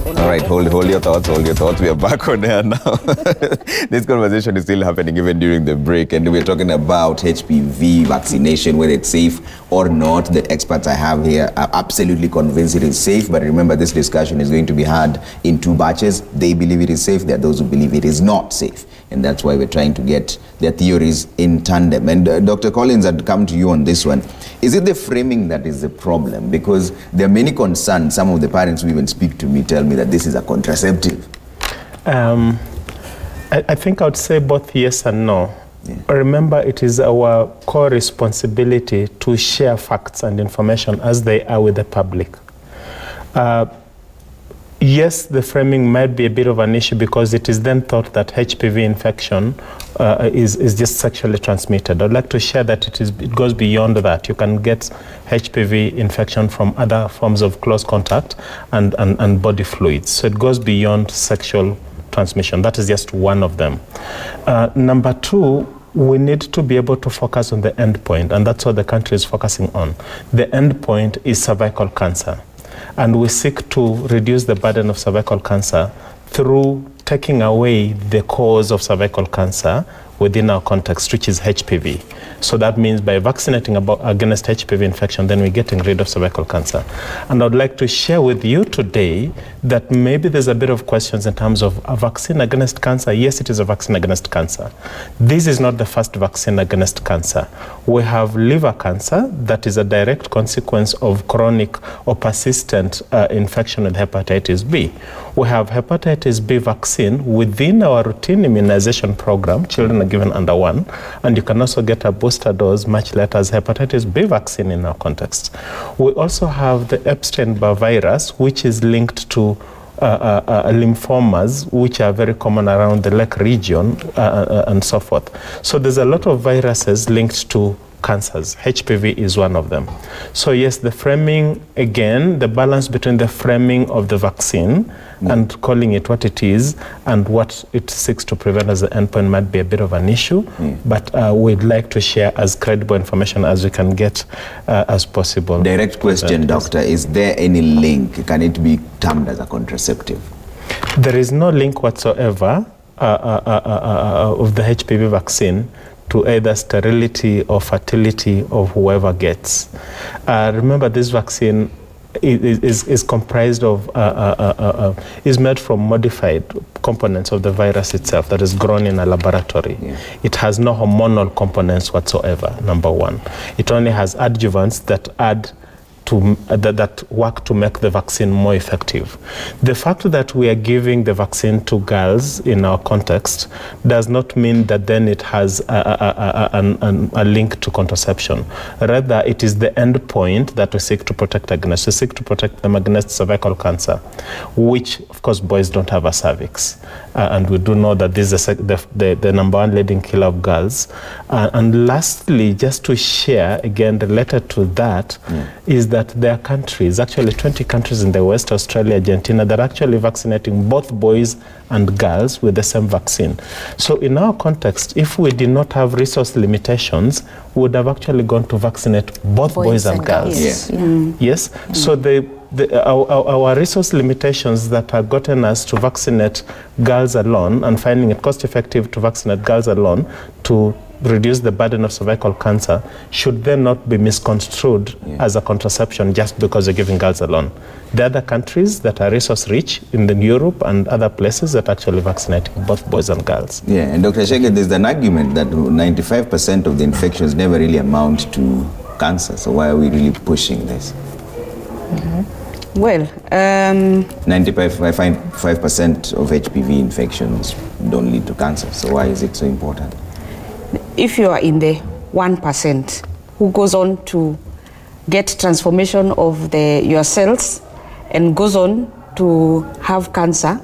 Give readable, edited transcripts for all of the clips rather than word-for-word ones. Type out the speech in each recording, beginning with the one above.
All right, hold your thoughts, hold your thoughts. We are back on air now. This conversation is still happening even during the break, and we're talking about HPV vaccination, whether it's safe or not. The experts I have here are absolutely convinced it is safe, but remember, this discussion is going to be had in two batches. They believe it is safe, there are those who believe it is not safe, and that's why we're trying to get their theories in tandem. And Dr. Collins, I'd come to you on this one. Is it the framing that is the problem? Because there are many concerns. Some of the parents who even speak to me tell me that this is a contraceptive. I think I would say both yes and no. Yeah. Remember, it is our core responsibility to share facts and information as they are with the public. Yes, the framing might be a bit of an issue because it is then thought that HPV infection is just sexually transmitted. I'd like to share that it goes beyond that. You can get HPV infection from other forms of close contact and body fluids. So it goes beyond sexual transmission. That is just one of them. Number two, we need to be able to focus on the endpoint, and that's what the country is focusing on. The endpoint is cervical cancer. And we seek to reduce the burden of cervical cancer through taking away the cause of cervical cancer within our context, which is HPV. So that means by vaccinating against HPV infection, then we're getting rid of cervical cancer. And I'd like to share with you today that maybe there's a bit of questions in terms of a vaccine against cancer. Yes, it is a vaccine against cancer. This is not the first vaccine against cancer. We have liver cancer that is a direct consequence of chronic or persistent infection with hepatitis B. We have hepatitis B vaccine within our routine immunization program. Children are given under 1, and you can also get a booster dose much later as hepatitis B vaccine in our context. We also have the Epstein-Barr virus, which is linked to lymphomas, which are very common around the lake region and so forth. So there's a lot of viruses linked to cancers. HPV is one of them. So yes, the framing, again, the balance between the framing of the vaccine and calling it what it is and what it seeks to prevent as the endpoint might be a bit of an issue, but we'd like to share as credible information as we can get as possible. Direct question, doctor, is there any link? Can it be termed as a contraceptive? There is no link whatsoever of the HPV vaccine to either sterility or fertility of whoever gets. Remember, this vaccine is comprised of, is made from modified components of the virus itself that is grown in a laboratory. It has no hormonal components whatsoever, number one. It only has adjuvants that add to that work to make the vaccine more effective. The fact that we are giving the vaccine to girls in our context does not mean that then it has a link to contraception. Rather, it is the endpoint that we seek to protect against. We seek to protect them against cervical cancer, which, of course, boys don't have a cervix. And we do know that this is the number one leading killer of girls. And lastly, just to share, again, related to that, is that there are countries, actually 20 countries in the West, Australia, Argentina, that are actually vaccinating both boys and girls with the same vaccine. So in our context, if we did not have resource limitations, we would have actually gone to vaccinate both boys and girls. Yes? So our resource limitations that have gotten us to vaccinate girls alone and finding it cost effective to vaccinate girls alone to reduce the burden of cervical cancer should then not be misconstrued as a contraception just because you're giving girls alone. The other countries that are resource rich in Europe and other places that actually vaccinate both boys and girls. Yeah, and Dr. Shege, there's an argument that 95% of the infections never really amount to cancer. So why are we really pushing this? Well, 95% of HPV infections don't lead to cancer. So why is it so important? If you are in the 1% who goes on to get transformation of your cells and goes on to have cancer,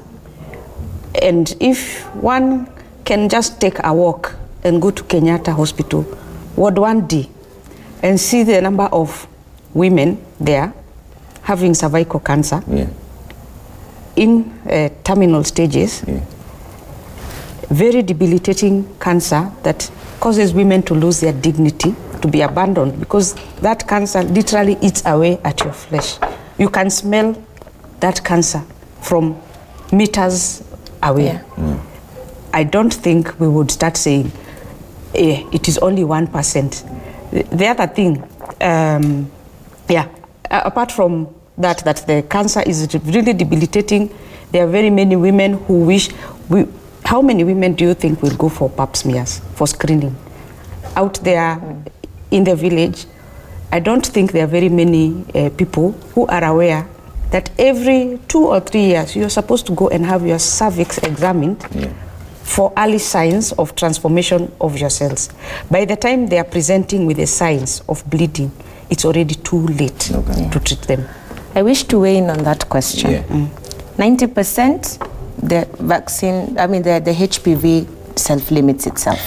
and if one can just take a walk and go to Kenyatta Hospital, Ward 1D, and see the number of women there having cervical cancer in terminal stages, very debilitating cancer that causes women to lose their dignity, to be abandoned, because that cancer literally eats away at your flesh. You can smell that cancer from meters away. Yeah. I don't think we would start saying it is only 1%. The other thing, apart from that the cancer is really debilitating, there are very many women who wish. How many women do you think will go for pap smears, for screening? Out there in the village, I don't think there are very many people who are aware that every 2 or 3 years you're supposed to go and have your cervix examined for early signs of transformation of your cells. By the time they are presenting with the signs of bleeding, it's already too late to treat them. I wish to weigh in on that question. 90% the vaccine, I mean the HPV self-limits itself.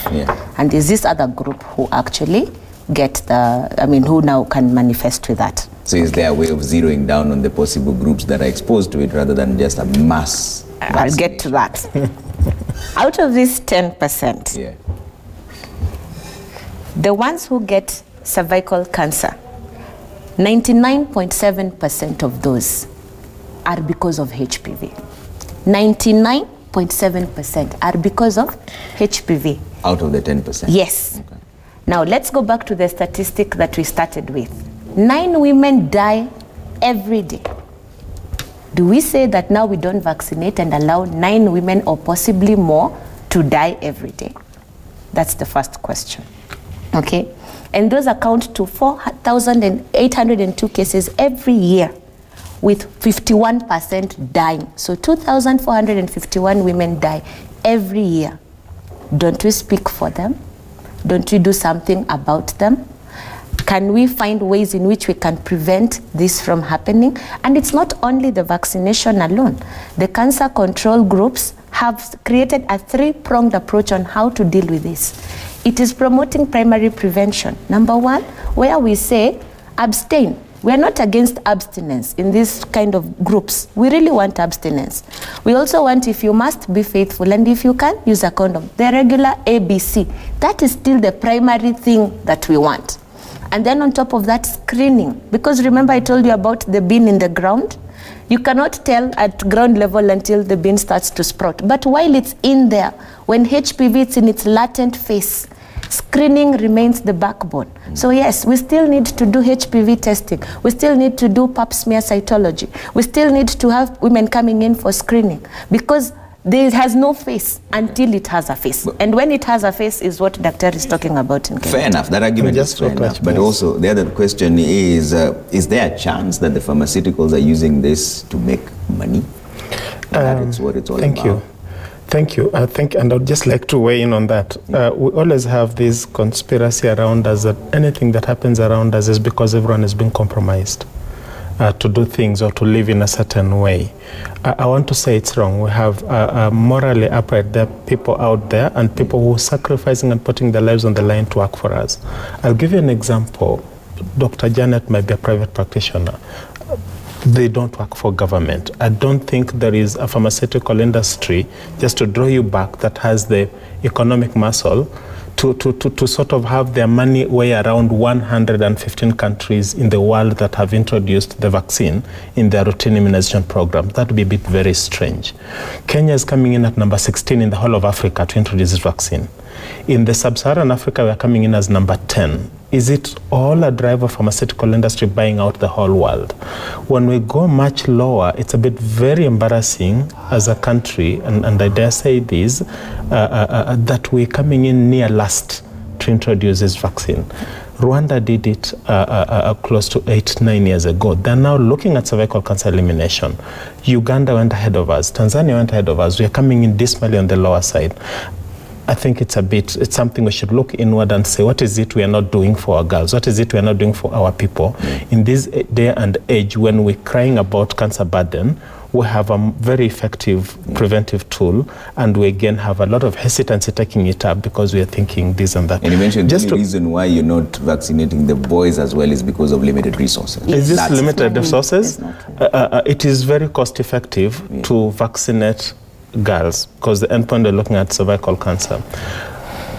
And there's this other group who actually get who now can manifest with that. So is there a way of zeroing down on the possible groups that are exposed to it rather than just a mass vaccination? I'll get to that. Out of this 10%, the ones who get cervical cancer, 99.7% of those are because of HPV. 99.7% are because of HPV. Out of the 10%? Yes. Okay. Now let's go back to the statistic that we started with. 9 women die every day. Do we say that now we don't vaccinate and allow 9 women or possibly more to die every day? That's the first question. Okay? And those account to 4,802 cases every year, with 51% dying. So 2,451 women die every year. Don't we speak for them? Don't we do something about them? Can we find ways in which we can prevent this from happening? And it's not only the vaccination alone. The cancer control groups have created a 3-pronged approach on how to deal with this. It is promoting primary prevention. Number 1, where we say abstain. We are not against abstinence in these kind of groups. We really want abstinence. We also want, if you must, be faithful, and if you can, use a condom. The regular ABC. That is still the primary thing that we want. And then on top of that, screening. Because remember I told you about the bean in the ground? You cannot tell at ground level until the bean starts to sprout. But while it's in there, when HPV is in its latent phase, screening remains the backbone. So yes, we still need to do HPV testing. We still need to do pap smear cytology. We still need to have women coming in for screening, because there has no face until it has a face. And when it has a face is what Doctor is talking about in Kenya. Fair enough, that argument is fair enough. But also the other question is there a chance that the pharmaceuticals are using this to make money? That's what it's all about. Thank you. And I'd just like to weigh in on that. We always have this conspiracy around us that anything that happens around us is because everyone is being compromised to do things or to live in a certain way. I want to say it's wrong. We have morally upright people out there and people who are sacrificing and putting their lives on the line to work for us. I'll give you an example. Dr. Janet might be a private practitioner. They don't work for government. I don't think there is a pharmaceutical industry, just to draw you back, that has the economic muscle to sort of have their money weigh around 115 countries in the world that have introduced the vaccine in their routine immunization program. That would be a bit very strange. Kenya is coming in at number 16 in the whole of Africa to introduce this vaccine. In the sub-Saharan Africa, we are coming in as number 10. Is it all a drive of pharmaceutical industry buying out the whole world? When we go much lower, it's a bit very embarrassing as a country, and I dare say this, that we're coming in near last to introduce this vaccine. Rwanda did it close to 8-9 years ago. They're now looking at cervical cancer elimination. Uganda went ahead of us. Tanzania went ahead of us. We are coming in dismally on the lower side. I think it's something we should look inward and say, what is it we are not doing for our girls? What is it we are not doing for our people? In this day and age, when we're crying about cancer burden, we have a very effective preventive tool, and we again have a lot of hesitancy taking it up because we are thinking this and that. And you mentioned the reason why you're not vaccinating the boys as well is because of limited resources. Is this limited resources? It is very cost effective to vaccinate girls, because the endpoint we're looking at cervical cancer.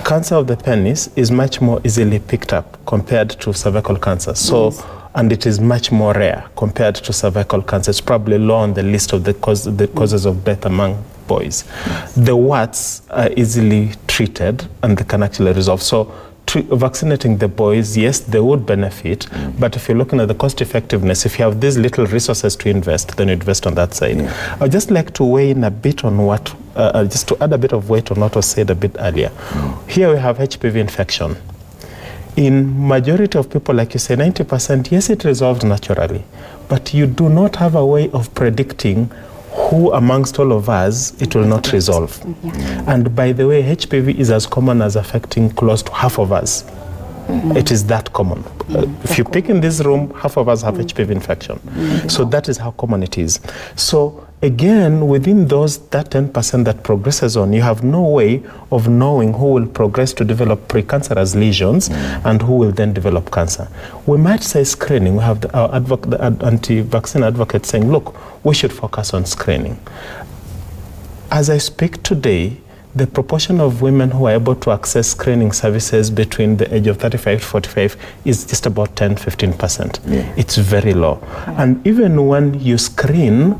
Cancer of the penis is much more easily picked up compared to cervical cancer. So and it is much more rare compared to cervical cancer. It's probably low on the list of the causes of death among boys. Yes. The warts are easily treated and they can actually resolve. So vaccinating the boys, yes, they would benefit, but if you're looking at the cost effectiveness, if you have these little resources to invest, then you invest on that side. I'd just like to weigh in a bit on what, just to add a bit of weight on what was said a bit earlier. Here we have HPV infection. In majority of people, like you say, 90%, yes, it resolved naturally, but you do not have a way of predicting who amongst all of us it will not resolve. And by the way, HPV is as common as affecting close to half of us. It is that common. If you pick in this room, half of us have HPV infection. So that is how common it is. So again, within that 10% that progresses on, you have no way of knowing who will progress to develop precancerous lesions and who will then develop cancer. We might say screening. We have the anti-vaccine advocates saying, look, we should focus on screening. As I speak today, the proportion of women who are able to access screening services between the age of 35 to 45 is just about 10–15%. It's very low. And even when you screening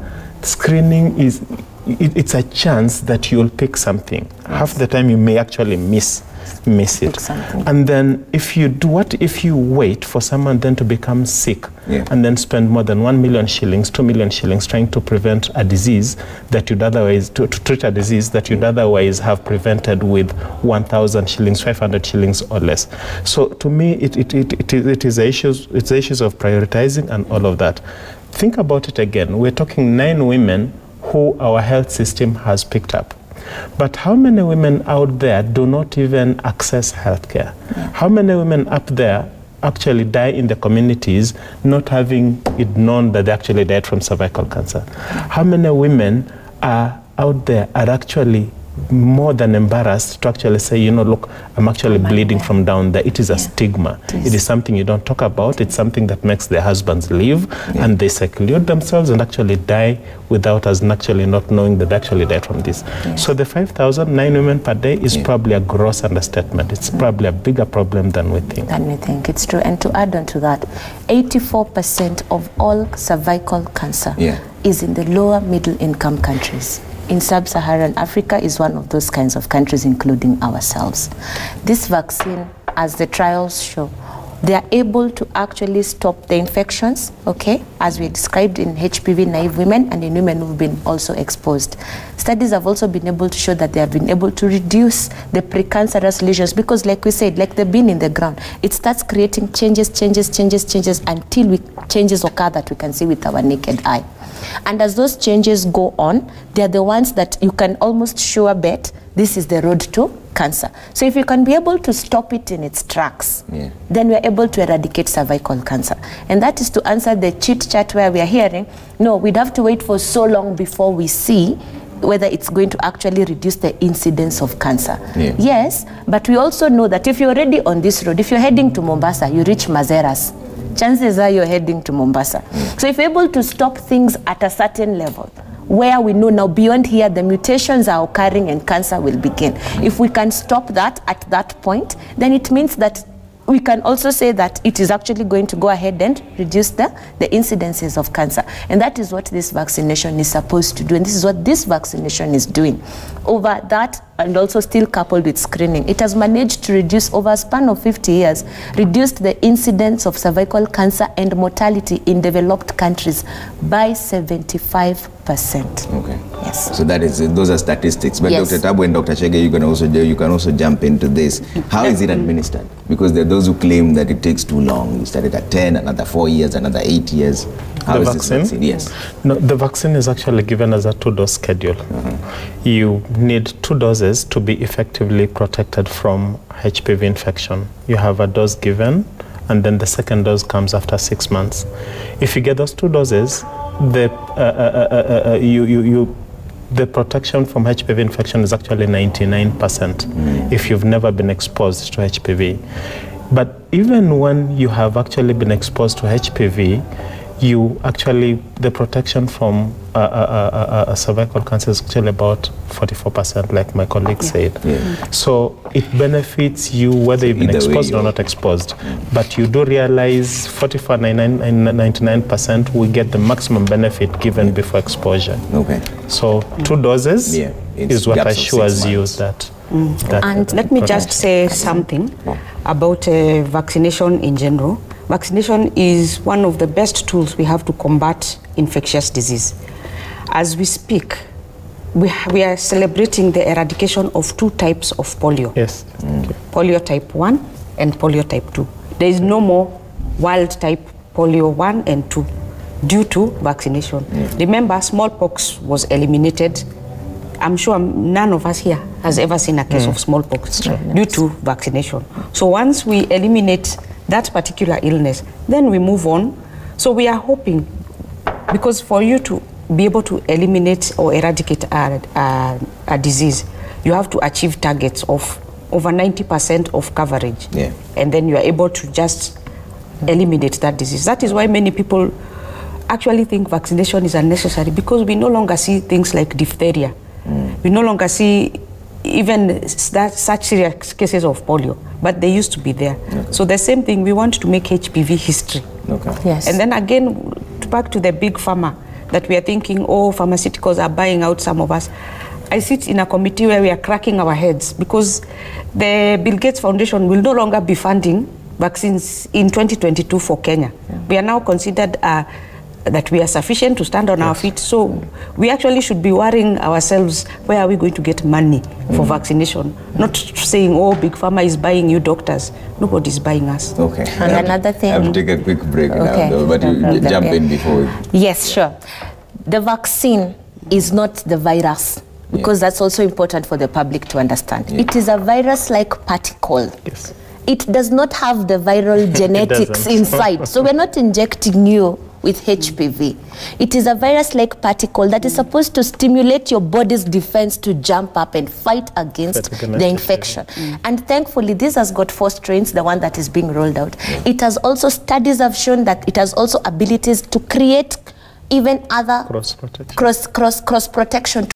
is, it's a chance that you'll pick something. Half the time you may actually miss it. And then if you do, what if you wait for someone then to become sick and then spend more than 1 million shillings, 2 million shillings trying to prevent a disease that you'd otherwise, to treat a disease that you'd otherwise have prevented with 1,000 shillings, 500 shillings or less. So to me, it is issues of prioritizing and all of that. Think about it again. We're talking 9 women who our health system has picked up. But how many women out there do not even access healthcare? How many women up there actually die in the communities not having it known that they actually died from cervical cancer? How many women are out there are actually more than embarrassed to actually say, you know, look, I'm actually bleeding from down there. It is a stigma. It is something you don't talk about. It's something that makes their husbands leave and they seclude themselves and actually die without us actually not knowing that they actually died from this. So the 5,000, 9 women per day is probably a gross understatement. It's probably a bigger problem than we think. It's true. And to add on to that, 84% of all cervical cancer is in the lower middle income countries. In sub-Saharan Africa is one of those kinds of countries, including ourselves. This vaccine, as the trials show, they are able to actually stop the infections, as we described in HPV-naive women and in women who've been also exposed. Studies have also been able to show that they have been able to reduce the precancerous lesions because, like we said, like the bean in the ground, it starts creating changes until changes occur that we can see with our naked eye. And as those changes go on, they're the ones that you can almost sure bet this is the road to cancer. So if you can be able to stop it in its tracks, then we're able to eradicate cervical cancer. And that is to answer the chit chat where we are hearing, no, we'd have to wait for so long before we see whether it's going to actually reduce the incidence of cancer. Yes, but we also know that if you're already on this road, if you're heading to Mombasa, you reach Mazeras, chances are you're heading to Mombasa. So if you're able to stop things at a certain level, where we know now beyond here the mutations are occurring and cancer will begin. If we can stop that at that point, then it means that we can also say that it is actually going to go ahead and reduce the incidences of cancer. And that is what this vaccination is supposed to do. And this is what this vaccination is doing. Over that, and also still coupled with screening, it has managed to reduce, over a span of 50 years, reduced the incidence of cervical cancer and mortality in developed countries by 75%. Yes. So that is, those are statistics. But Dr. Tabu and Dr. Chege, you can also jump into this. How is it administered? Because there are those who claim that it takes too long. You started at 10, another 4 years, another 8 years. How is this vaccine? Yes. No, the vaccine is actually given as a 2-dose schedule. You need 2 doses to be effectively protected from HPV infection. You have a dose given, and then the second dose comes after 6 months. If you get those 2 doses, the protection from HPV infection is actually 99% if you've never been exposed to HPV. But even when you have actually been exposed to HPV, you actually, the protection from cervical cancer is actually about 44%, like my colleague said. So it benefits you whether you've been exposed or not exposed. But you do realize 44, 99% will get the maximum benefit given before exposure. Okay. So 2 doses is what assures you that. And let me just say something about vaccination in general. Vaccination is one of the best tools we have to combat infectious disease. As we speak, we are celebrating the eradication of 2 types of polio. Yes. Polio type 1 and polio type 2. There is no more wild type polio 1 and 2 due to vaccination. Remember, smallpox was eliminated. I'm sure none of us here has ever seen a case of smallpox due to vaccination. So once we eliminate that particular illness, then we move on. So we are hoping, because for you to be able to eliminate or eradicate a disease, you have to achieve targets of over 90% of coverage. And then you are able to just eliminate that disease. That is why many people actually think vaccination is unnecessary, because we no longer see things like diphtheria. We no longer see even such serious cases of polio, but they used to be there. So the same thing, we want to make HPV history. Yes. And then again, back to the big pharma that we are thinking, oh, pharmaceuticals are buying out some of us. I sit in a committee where we are cracking our heads, because the Bill Gates Foundation will no longer be funding vaccines in 2022 for Kenya. We are now considered that we are sufficient to stand on our feet. So we actually should be worrying ourselves, where are we going to get money for vaccination? Not saying, oh, Big Pharma is buying you doctors. Nobody's buying us. And another thing. I have to take a quick break now, though, but you jump in before. Yes, sure. The vaccine is not the virus, because that's also important for the public to understand. It is a virus-like particle. It does not have the viral genetics inside. So we're not injecting you with HPV. It is a virus-like particle that is supposed to stimulate your body's defense to jump up and fight against the infection. And thankfully, this has got 4 strains, the one that is being rolled out. It has also, studies have shown that it has also abilities to create even other cross protection